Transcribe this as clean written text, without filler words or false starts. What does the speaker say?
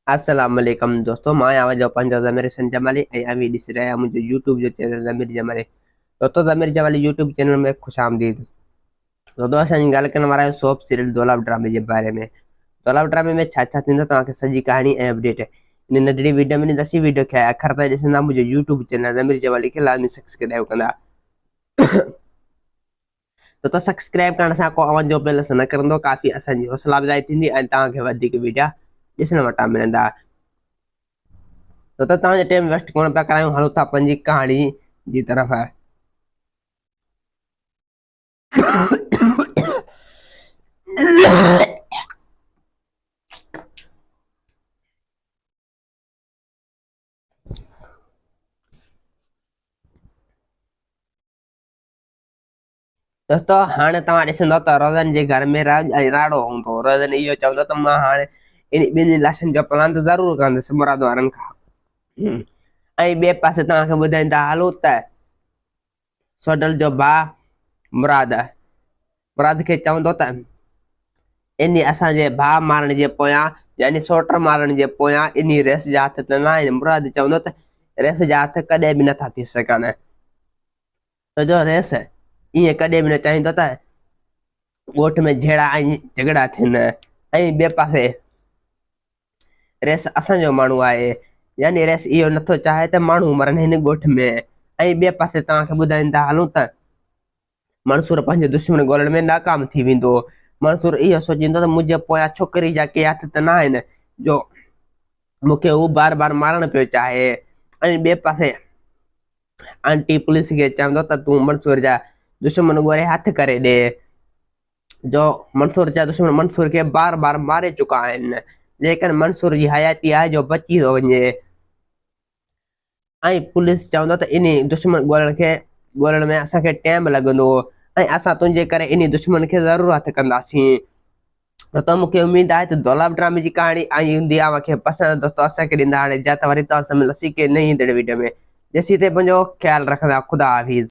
अस्सलाम वालेकुम दोस्तों, मां आवाज़ पंहिंजो ज़मीर जमाली ऐं अवी ॾिसी रहिया मुंहिंजो यूट्यूब जो चैनल ज़मीर जमाली। दोस्तों ज़मीर जमाली यूट्यूब चैनल में खुश आमदीद। दोस्तों असांजी ॻाल्हि करण वारा आहियूं सोप सीरियल दौलाप ड्रामे जे बारे में। दौलाप ड्रामे में छा छा थींदो तव्हांखे सॼी कहाणी ऐं अपडेट इन नंढड़ी वीडियो में ॾींदासीं। वीडियो खे आख़िर ताईं ॾिसंदा मुंहिंजो यूट्यूब चैनल ज़मीर जमाली खे लाज़मी सब्सक्राइब कंदा। दोस्तों सब्सक्राइब करण सां को अव्हां जो बेल न करंदो, काफ़ी असांजी हौसला अफ़ज़ाई थींदी ऐं तव्हांखे वधीक वीडियो ॾिसण वटां मिलंदा। तो तव्हांजो टाइम वेस्ट कोन पिया करायूं, हलो था पंहिंजी कहाणी जी तरफ़। दोस्तों हाणे तव्हां ॾिसंदव त रोज़न जे घर में राड़ो हूंदो। रोज़न इहो चवंदो त मां हाणे इन ॿिन्ही लाशनि जो प्लान त ज़रूरु कंदुसि मुराद वारनि खां। ऐं ॿिए पासे तव्हांखे ॿुधाईंदा हलूं त सोडल जो भाउ मुराद खे चवंदो त इन असांजे भाउ मारण जे पोयां यानी सोट मारण जे पोयां इन रेस जा हथ त न आहिनि। मुराद चवंदो त रेस जा हथ कॾहिं बि नथा थी सघनि, छो जो रेस ईअं कॾहिं बि न चाहींदो त ॻोठ में झेड़ा ऐं झगड़ा थियनि। ऐं ॿिए पासे रेस असांजो माण्हू आहे, यानी रेस इहो नथो चाहे त माण्हू मरनि हिन ॻोठ में। ऐं ॿिए पासे तव्हांखे ॿुधाईंदा हलूं त मंसूर पंहिंजे दुश्मन ॻोल्हण में नाकाम थी वेंदो। मंसूर इहो सोचींदो त मुंहिंजे पोयां छोकिरी जा के हथ त न आहिनि जो मूंखे हू बार बार मारणु पियो चाहे। ऐं ॿिए पासे आंटी पुलिस खे चवंदो त तूं मंसूर जा दुश्मन ॻोल्हे हथ करे ॾे, जो मंसूर जा दुश्मन मंसूर खे बार बार मारे चुका आहिनि, लेकिन मंसूर जी हयाती आहे जो बची थो वञे। ऐं पुलिस चवंदो त इन दुश्मन ॻोल्हण में असांखे टाइम लॻंदो ऐं असां तुंहिंजे करे इन दुश्मन खे ज़रूरु हथु कंदासीं। तो मूंखे उम्मीद आहे त दौलाप ड्रामे जी कहाणी आई हूंदी आहे पसंदि। दोस्तों असांखे ॾींदा हाणे इजाज़त, वरी तव्हां सां मिलंदासीं के नई वीडियो में। जेसीं ते पंहिंजो ख्यालु रखंदा। खुदा हाफ़िज़।